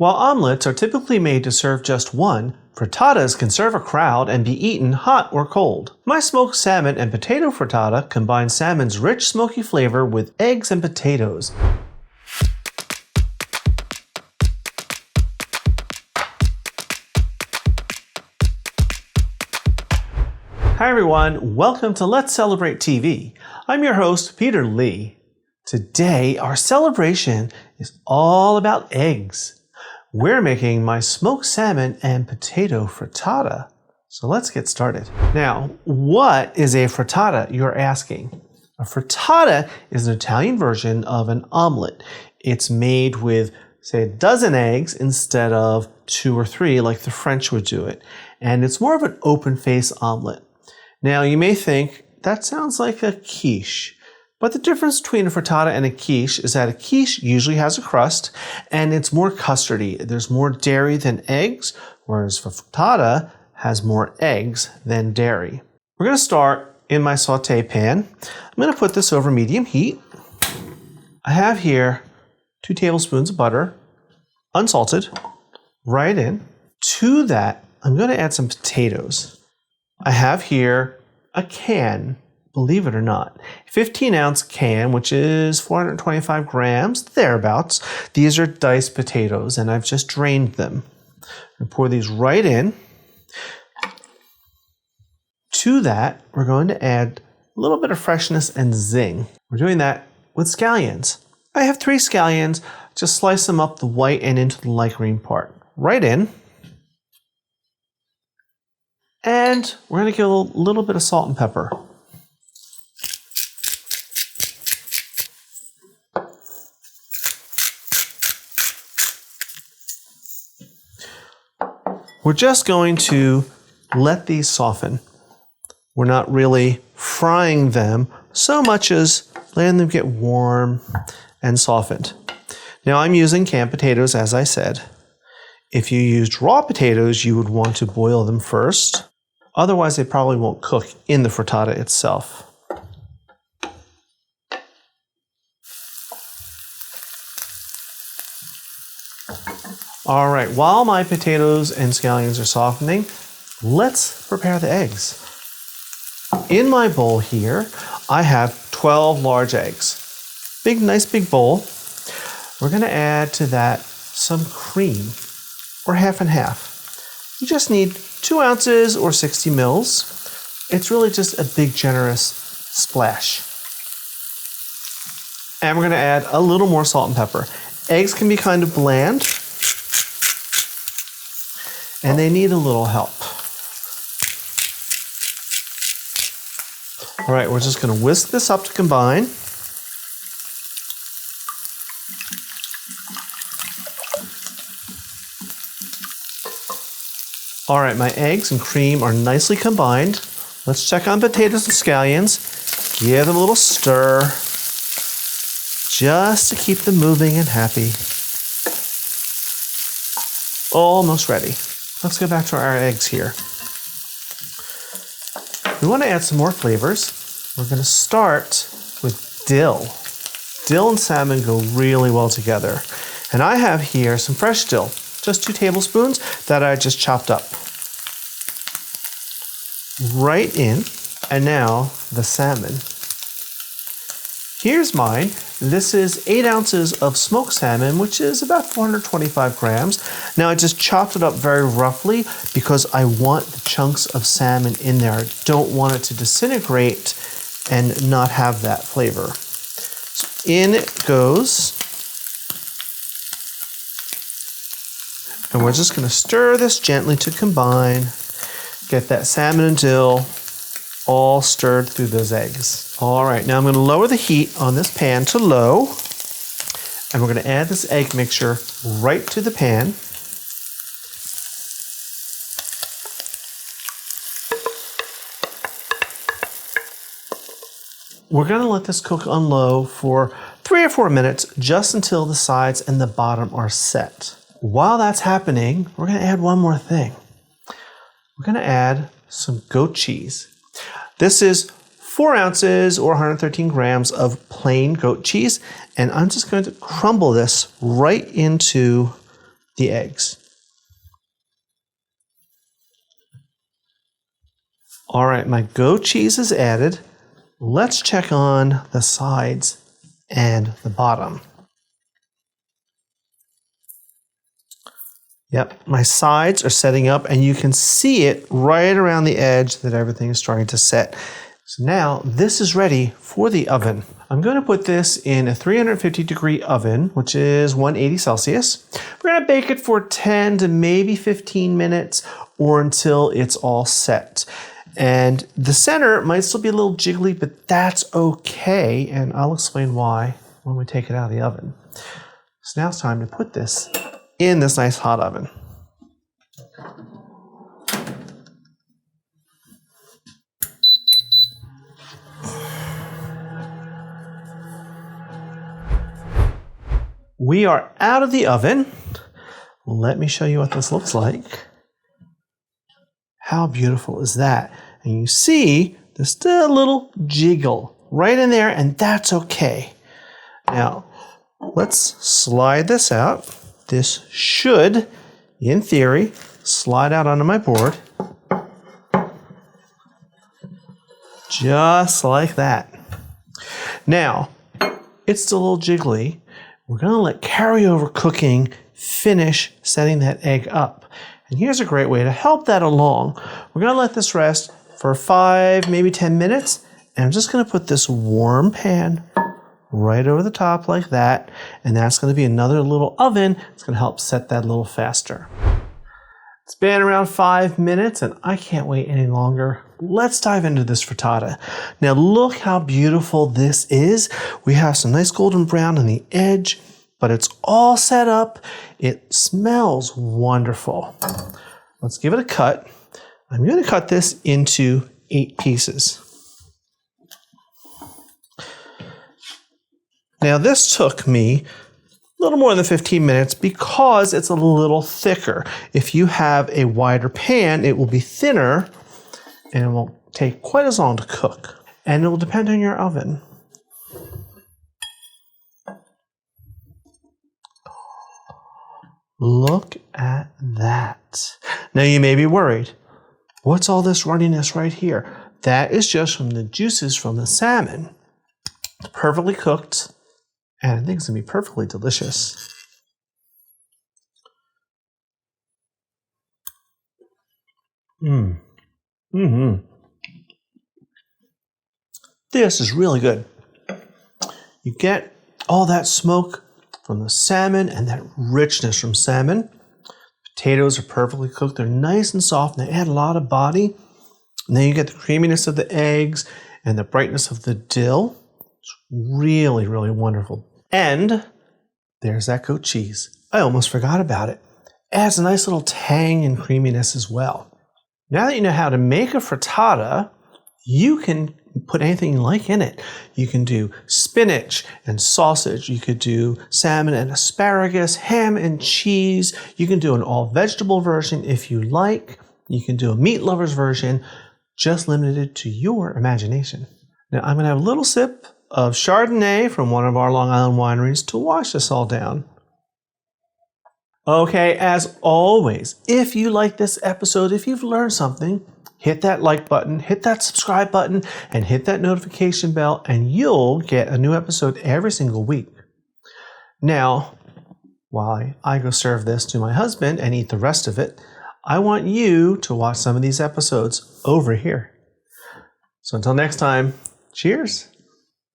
While omelets are typically made to serve just one, frittatas can serve a crowd and be eaten hot or cold. My smoked salmon and potato frittata combines salmon's rich smoky flavor with eggs and potatoes. Hi everyone, welcome to Let's Celebrate TV. I'm your host, Peter Lee. Today, our celebration is all about eggs. We're making my smoked salmon and potato frittata. So let's get started. Now, what is a frittata, you're asking? A frittata is an Italian version of an omelet. It's made with, say, a dozen eggs instead of 2 or 3 like the French would do it. And it's more of an open-face omelet. Now, you may think, that sounds like a quiche. But the difference between a frittata and a quiche is that a quiche usually has a crust and it's more custardy. There's more dairy than eggs, whereas a frittata has more eggs than dairy. We're going to start in my Sauté pan. I'm going to put this over medium heat. I have here 2 tablespoons of butter, unsalted, right in. To that, I'm going to add some potatoes. I have here a can. Believe it or not, 15-ounce can, which is 425 grams, thereabouts. These are diced potatoes, and I've just drained them. And pour these right in. To that, we're going to add a little bit of freshness and zing. We're doing that with scallions. I have 3 scallions. Just slice them up the white and into the light green part. Right in. And we're going to give a little bit of salt and pepper. We're just going to let these soften. We're not really frying them so much as letting them get warm and softened. Now I'm using canned potatoes, as I said. If you used raw potatoes, you would want to boil them first. Otherwise, they probably won't cook in the frittata itself. All right, while my potatoes and scallions are softening, let's prepare the eggs. In my bowl here, I have 12 large eggs. Nice big bowl. We're gonna add to that some cream, or half and half. You just need 2 ounces or 60 mils. It's really just a big, generous splash. And we're gonna add a little more salt and pepper. Eggs can be kind of bland, and they need a little help. All right, we're just going to whisk this up to combine. All right, my eggs and cream are nicely combined. Let's check on potatoes and scallions. Give them a little stir, just to keep them moving and happy. Almost ready. Let's go back to our eggs here. We want to add some more flavors. We're going to start with dill. Dill and salmon go really well together. And I have here some fresh dill, just 2 tablespoons that I just chopped up. Right in. And now the salmon. Here's mine. This is 8 ounces of smoked salmon, which is about 425 grams. Now I just chopped it up very roughly because I want the chunks of salmon in there. I don't want it to disintegrate and not have that flavor. So in it goes. And we're just gonna stir this gently to combine. Get that salmon and dill all stirred through those eggs. All right, now I'm going to lower the heat on this pan to low, and we're going to add this egg mixture right to the pan. We're going to let this cook on low for 3 or 4 minutes, just until the sides and the bottom are set. While that's happening, we're going to add one more thing. We're going to add some goat cheese. This is 4 ounces or 113 grams of plain goat cheese, and I'm just going to crumble this right into the eggs. All right, my goat cheese is added. Let's check on the sides and the bottom. Yep, my sides are setting up, and you can see it right around the edge that everything is starting to set. So now this is ready for the oven. I'm going to put this in a 350-degree oven, which is 180 Celsius. We're going to bake it for 10 to maybe 15 minutes or until it's all set. And the center might still be a little jiggly, but that's okay, and I'll explain why when we take it out of the oven. So now it's time to put this in this nice hot oven. We are out of the oven. Let me show you what this looks like. How beautiful is that? And you see there's still a little jiggle right in there, and that's okay. Now, let's slide this out. This should, in theory, slide out onto my board. Just like that. Now, it's still a little jiggly. We're going to let carryover cooking finish setting that egg up. And here's a great way to help that along. We're going to let this rest for 5, maybe 10 minutes. And I'm just going to put this warm pan right over the top like that. And that's going to be another little oven. It's going to help set that a little faster. It's been around 5 minutes and I can't wait any longer. Let's dive into this frittata. Now look how beautiful this is. We have some nice golden brown on the edge, but it's all set up. It smells wonderful. Let's give it a cut. I'm going to cut this into 8 pieces. Now this took me a little more than 15 minutes because it's a little thicker. If you have a wider pan, it will be thinner and it won't take quite as long to cook. And it will depend on your oven. Look at that. Now you may be worried. What's all this runniness right here? That is just from the juices from the salmon. It's perfectly cooked. And I think it's going to be perfectly delicious. This is really good. You get all that smoke from the salmon and that richness from salmon. Potatoes are perfectly cooked. They're nice and soft and they add a lot of body. And then you get the creaminess of the eggs and the brightness of the dill. It's really, really wonderful. And there's that goat cheese. I almost forgot about it. Adds a nice little tang and creaminess as well. Now that you know how to make a frittata, you can put anything you like in it. You can do spinach and sausage. You could do salmon and asparagus, ham and cheese. You can do an all-vegetable version if you like. You can do a meat lover's version, just limited to your imagination. Now I'm going to have a little sip of Chardonnay from one of our Long Island wineries to wash this all down. Okay, as always, if you like this episode, if you've learned something, hit that like button, hit that subscribe button, and hit that notification bell, and you'll get a new episode every single week. Now, while I go serve this to my husband and eat the rest of it, I want you to watch some of these episodes over here. So until next time, cheers.